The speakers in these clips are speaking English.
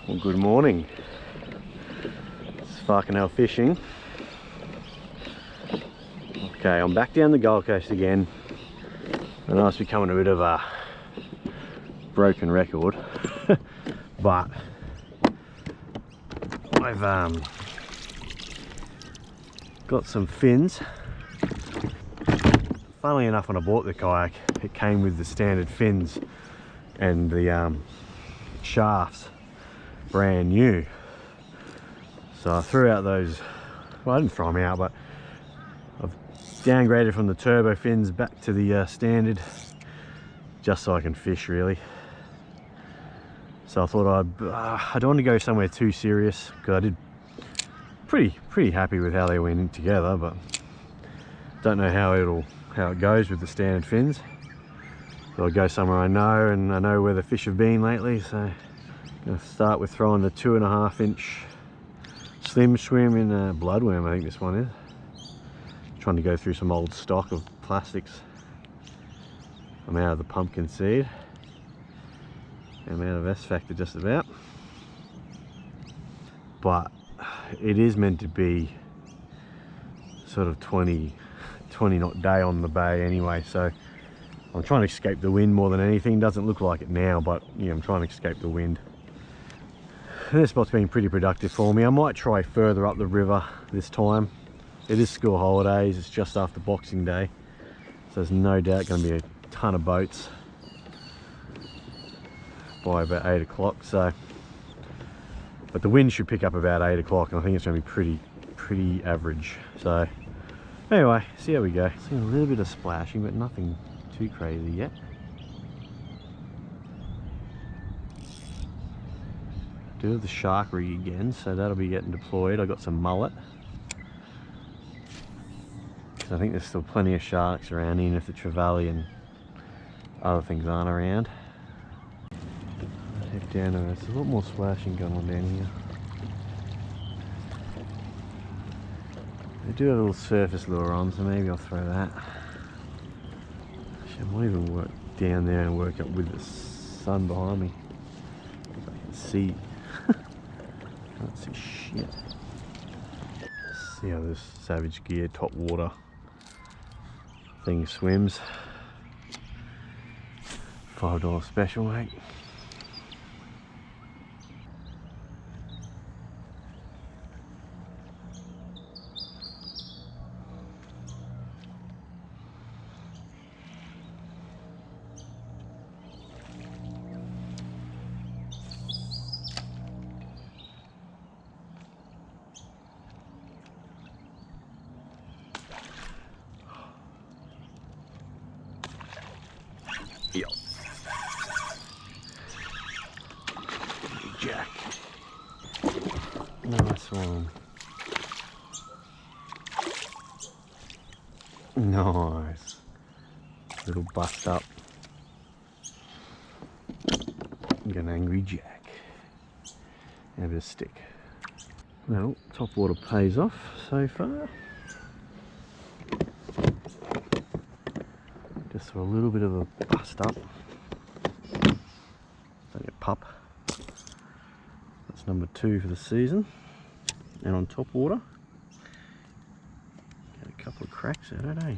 Well, good morning. It's fucking hell fishing. Okay, I'm back down the Gold Coast again. I know it's becoming a bit of a broken record, but I've got some fins. Funnily enough, when I bought the kayak, it came with the standard fins and the shafts brand new. So I threw out those, well, I didn't throw them out, but I've downgraded from the turbo fins back to the standard, just so I can fish really. So I thought I don't want to go somewhere too serious, because I did pretty happy with how they went in together, but don't know how it goes with the standard fins. So I'll go somewhere I know, and I know where the fish have been lately. So I'm going to start with throwing the 2.5 inch slim swim in a bloodworm, I think this one is. Trying to go through some old stock of plastics. I'm out of the pumpkin seed. I'm out of S Factor just about. But it is meant to be sort of 20 knot day on the bay anyway, so I'm trying to escape the wind more than anything. Doesn't look like it now, but yeah, I'm trying to escape the wind. This spot's been pretty productive for me. I might try further up the river this time. It is school holidays, it's just after Boxing Day, so there's no doubt going to be a ton of boats by about 8 o'clock. So, but the wind should pick up about 8 o'clock, and I think it's going to be pretty average. So anyway, see how we go. Seeing a little bit of splashing, but nothing too crazy yet. Do the shark rig again, so that'll be getting deployed. I got some mullet. I think there's still plenty of sharks around, even if the trevally and other things aren't around. Head down to there's a lot more splashing going on down here. They do have a little surface lure on, so maybe I'll throw that. Actually, I might even work down there and work up with the sun behind me. If I can see. Can't see shit. Let's see how this Savage Gear top water thing swims. $5 special, mate. Yep. Jack. Nice one. Nice. Little bust up. Get an angry jack. Have a stick. Well, top water pays off so far. Just for a little bit of a bust up. Don't get pup. That's number 2 for the season. And on top water, get a couple of cracks at it, eh?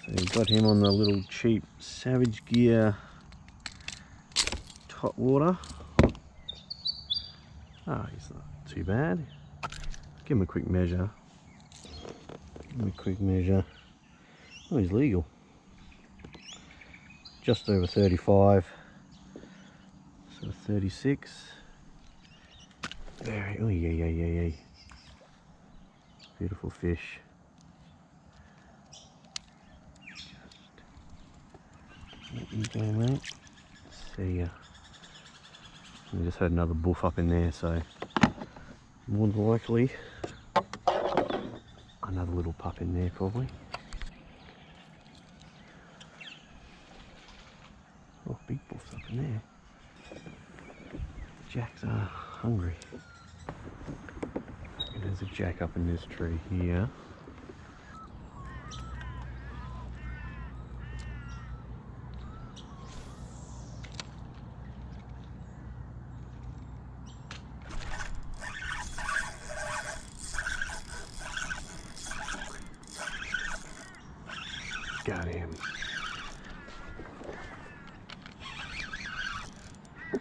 So you've got him on the little cheap Savage Gear top water. Ah, he's not too bad. Give him a quick measure. Give him a quick measure. Oh, he's legal. Just over 35. So 36. Very, oh yeah. Beautiful fish. Just let you go, mate. See ya. We just had another buff up in there, so more than likely another little pup in there probably. Oh, big buffs up in there. Jacks are hungry. There's a jack up in this tree here. Got him.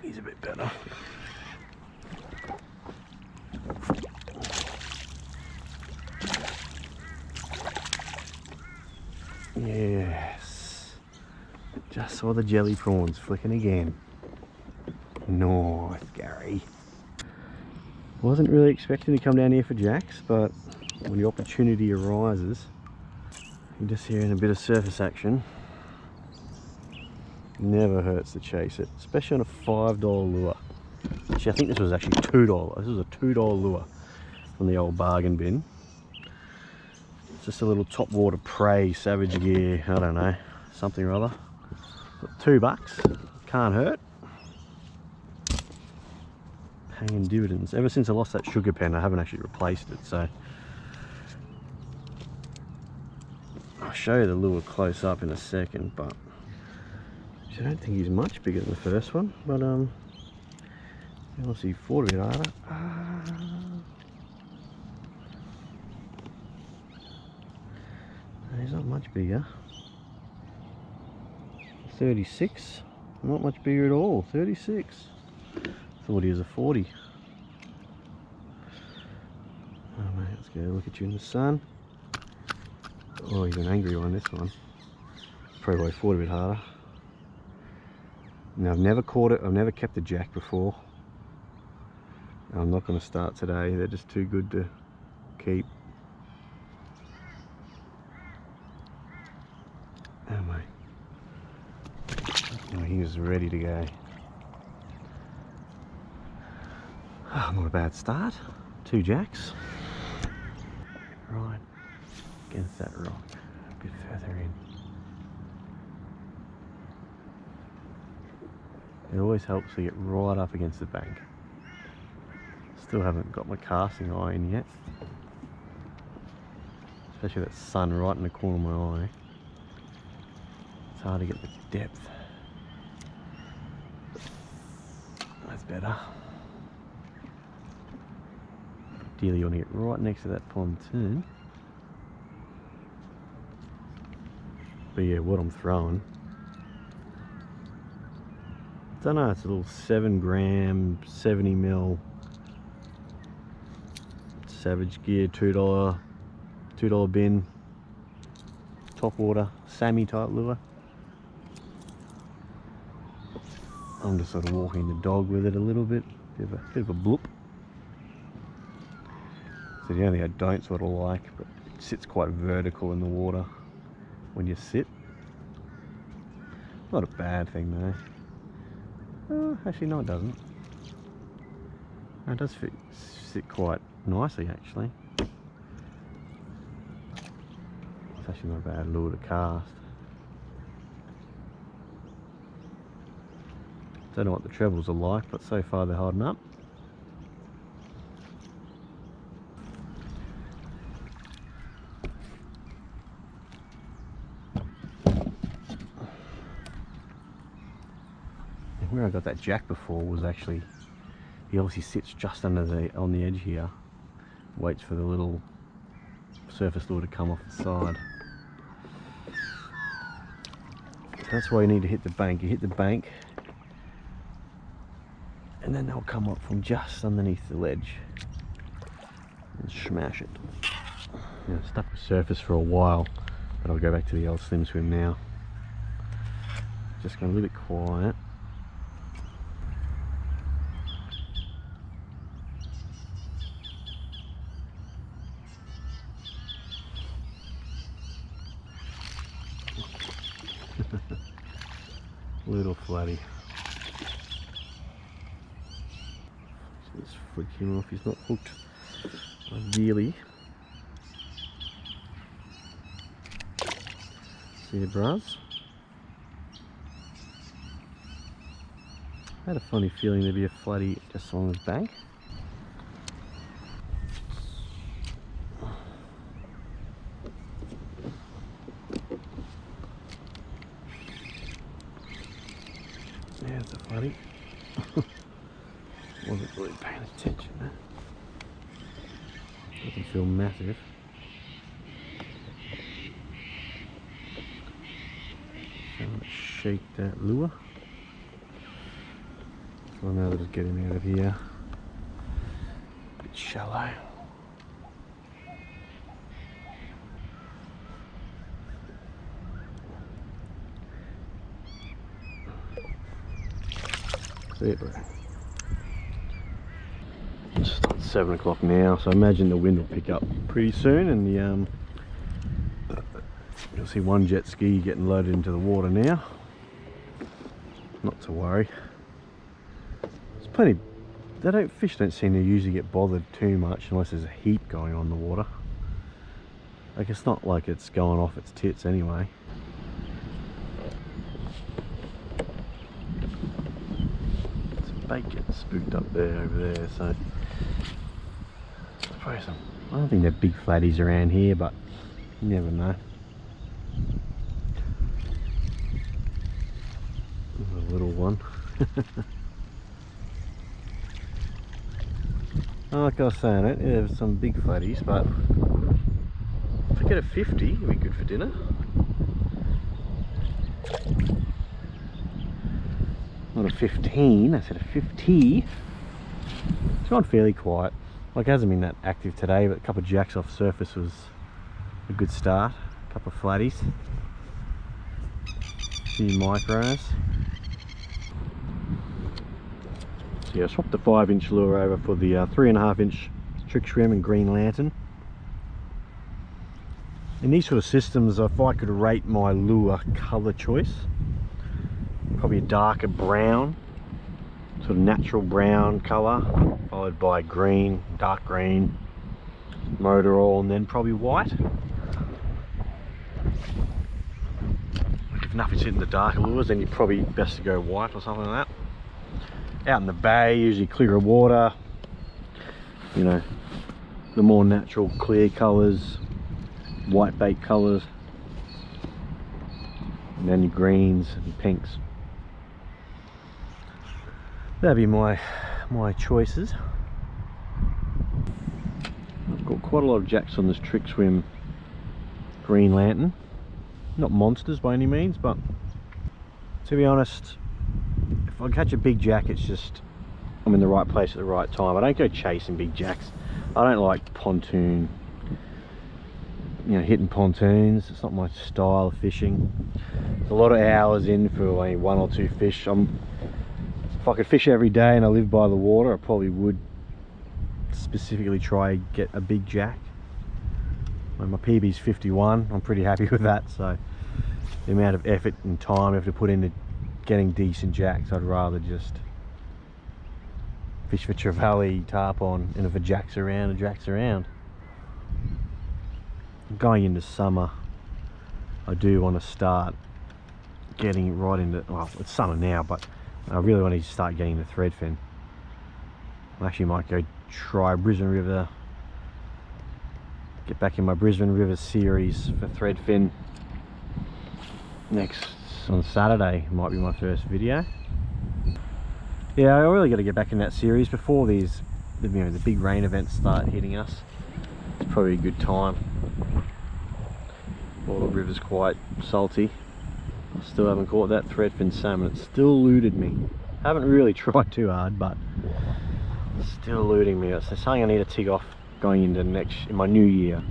He's a bit better. Yes. Just saw the jelly prawns flicking again. Nice, Gary. Wasn't really expecting to come down here for jacks, but when the opportunity arises, you're just hearing a bit of surface action. Never hurts to chase it, especially on a $5 lure. Actually, I think this was actually $2. This was a $2 lure from the old bargain bin. It's just a little top water prey, savage gear, I don't know, something or other. But $2, can't hurt. Paying dividends. Ever since I lost that sugar pen, I haven't actually replaced it, so I'll show you the lure close up in a second, but I don't think he's much bigger than the first one, but obviously fought a bit harder. He's not much bigger. 36, not much bigger at all. 36. Thought he was a 40. Oh mate, let's go look at you in the sun. Oh, he's an angry one, this one. Probably fought a bit harder. Now I've never caught it, I've never kept a jack before. I'm not going to start today, they're just too good to keep. Oh mate. Oh, he was ready to go. Oh, not a bad start. 2 jacks. Right, against that rock, a bit further in. It always helps to get right up against the bank. Still haven't got my casting eye in yet. Especially that sun right in the corner of my eye. It's hard to get the depth. That's better. Ideally you want to get right next to that pontoon. But yeah, what I'm throwing, I don't know, it's a little 7 gram, 70 mil Savage Gear $2 bin, top water, Sammy type lure. I'm just sort of walking the dog with it a little bit, bit of a bloop. So the only thing I don't sort of like, but it sits quite vertical in the water when you sit. Not a bad thing though. Actually no, it doesn't. It does sit quite nicely actually. It's actually not a bad lure to cast. Don't know what the trebles are like, but so far they're holding up. Where I got that jack before was actually, he obviously sits just under on the edge here, waits for the little surface lure to come off the side. So that's why you need to hit the bank. You hit the bank and then they'll come up from just underneath the ledge and smash it. Yeah, stuck with surface for a while, but I'll go back to the old slim swim now. Just going a little bit quiet. Little flatty. Just flick him off, he's not hooked ideally. See the bras? I had a funny feeling there'd be a flatty just along the bank. Yeah, it's a flatty. Wasn't really paying attention there. Doesn't feel massive. shaped lure. So now they're just getting out of here. A bit shallow. See it, bro. It's 7 o'clock now, so I imagine the wind will pick up pretty soon, and the you'll see one jet ski getting loaded into the water now. Not to worry. There's plenty. Fish don't seem to usually get bothered too much unless there's a heap going on in the water. Like, it's not like it's going off its tits anyway. Some bait getting spooked up there, over there, so probably some. I don't think they're big flatties around here, but you never know. A little one. Like I was saying, yeah, there's some big flatties, but if I get a 50, it'd be good for dinner. Not a 15, I said a 50. It's gone fairly quiet. Like, it hasn't been that active today, but a couple of jacks off surface was a good start. A couple of flatties. A few micros. So yeah, I swapped the 5-inch lure over for the 3.5-inch trick shrimp and green lantern. In these sort of systems, if I could rate my lure colour choice, probably a darker brown, sort of natural brown colour, followed by green, dark green, motor oil, and then probably white. If nothing's hitting the darker lures, then you're probably best to go white or something like that. Out in the bay, usually clearer water, you know, the more natural clear colours, white bait colours, and then your greens and pinks. That'd be my choices. I've got quite a lot of jacks on this trick swim green lantern. Not monsters by any means, but to be honest, if I catch a big jack, it's just I'm in the right place at the right time. I don't go chasing big jacks. I don't like pontoon, you know, hitting pontoons. It's not my style of fishing. There's a lot of hours in for only 1 or 2 fish. If I could fish every day and I lived by the water, I probably would specifically try and get a big jack. My PB's 51. I'm pretty happy with that. So the amount of effort and time I have to put into getting decent jacks, I'd rather just fish for trevally, tarpon, and if a jack's around, a jack's around. Going into summer, I do want to start getting right into, well, it's summer now, but I really want to start getting the threadfin. I actually might go try Brisbane River, get back in my Brisbane River series for threadfin next on Saturday. Might be my first video. Yeah, I really got to get back in that series before these, you know, the big rain events start hitting us. It's probably a good time. Well, the river's quite salty. I still haven't caught that threadfin salmon. It's still eluded me. Haven't really tried too hard, but it's still eluding me. It's something I need to tick off going into in my new year.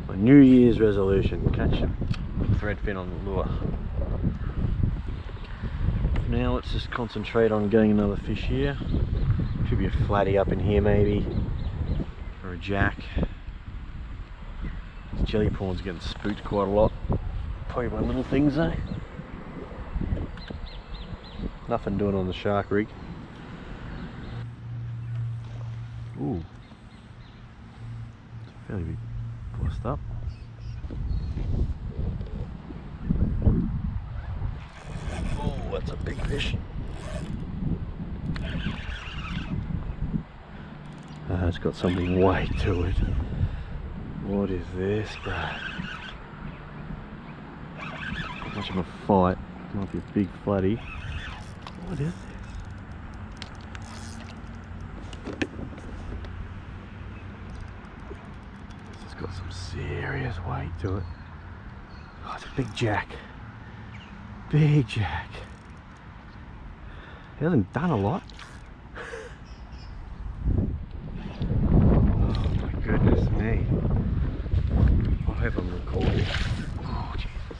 My New Year's resolution: catch a threadfin on the lure. Now let's just concentrate on getting another fish here. Should be a flatty up in here maybe, or a jack. This jelly prawn's getting spooked quite a lot. Probably by little things though. Nothing doing on the shark rig. Ooh, it's fairly big bust up. Oh, that's a big fish. It's got something weight to it. What is this, bro? Not much of a fight. Might be a big flatty. What is this? This has got some serious weight to it. Oh, it's a big jack. Big jack. He hasn't done a lot. Oh my goodness me. I hope I'm recording. Oh Jesus.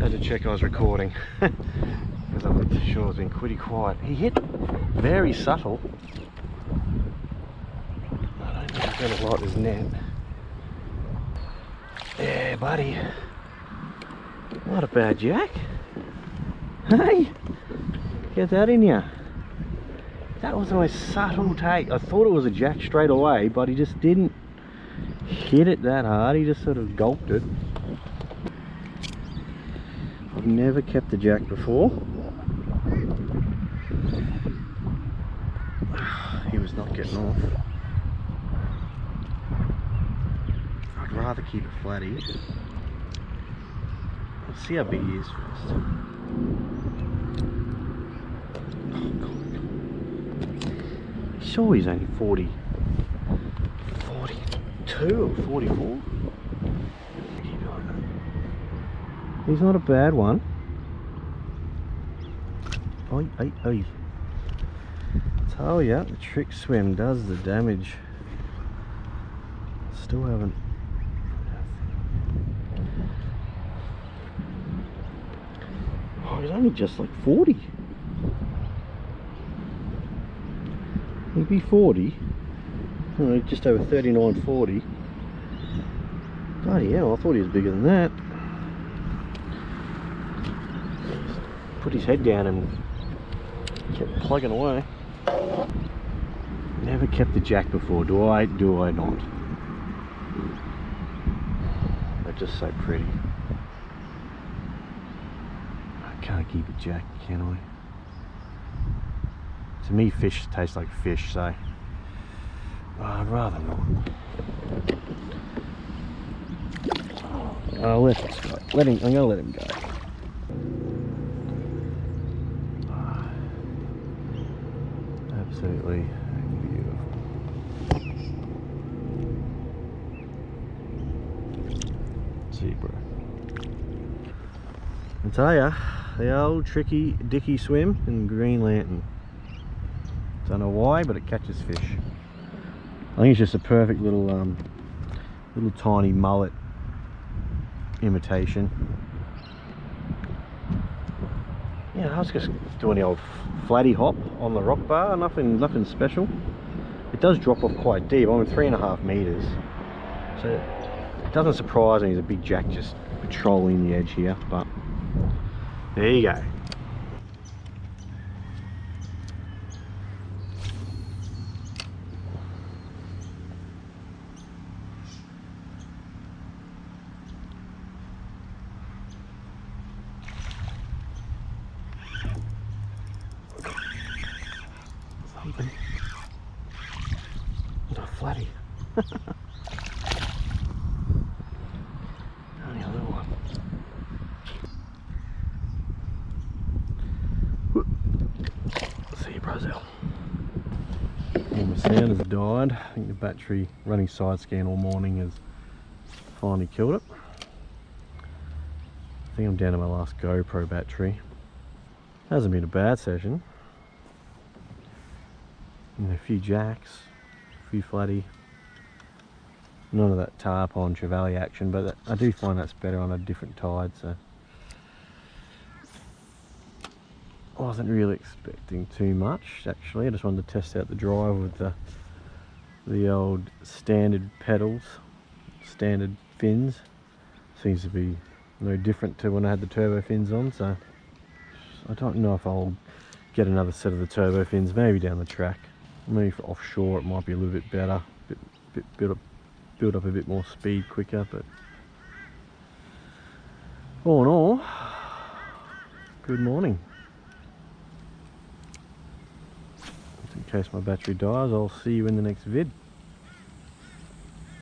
Had to check I was recording. Because I'm sure it's been pretty quiet. He hit very subtle. I don't think he's going to light his net. Yeah, buddy. Not a bad jack. Hey, get that in ya. That was the most subtle take. I thought it was a jack straight away, but he just didn't hit it that hard. He just sort of gulped it. I've never kept a jack before. He was not getting off. I'd rather keep it flatty. Let's see how big he is first. Oh, God. Sure he's only 42 or 44. He's not a bad one. Oi, oi, oi. Tell ya, the trick swim does the damage. Still haven't. Oh, he's only just like 40. He'd be 40. Oh, just over 39, 40. Bloody hell, I thought he was bigger than that. Put his head down and kept plugging away. Never kept a jack before, do I not? They're just so pretty. I can't keep a jack, can I? To me, fish taste like fish, so I'd rather not. Oh, let him. I'm gonna let him go. Absolutely beautiful. Zebra. I tell ya, the old tricky dicky swim in Green Lantern. Don't know why, but it catches fish. I think it's just a perfect little tiny mullet imitation. Yeah, I was just doing the old flatty hop on the rock bar. Nothing special. It does drop off quite deep. I'm at 3.5 meters, so it doesn't surprise me. There's a big jack just patrolling the edge here. But there you go. Not flatty. Only a little one. See you, Brazil. And my sound has died. I think the battery running side scan all morning has finally killed it. I think I'm down to my last GoPro battery. Hasn't been a bad session. And a few jacks, a few flatty. None of that tarpon trevally action, but I do find that's better on a different tide, so I wasn't really expecting too much actually. I just wanted to test out the drive with the old standard pedals, standard fins. Seems to be no different to when I had the turbo fins on, so I don't know if I'll get another set of the turbo fins, maybe down the track. Maybe for offshore it might be a little bit better, build up a bit more speed quicker, but all in all, good morning. In case my battery dies, I'll see you in the next vid.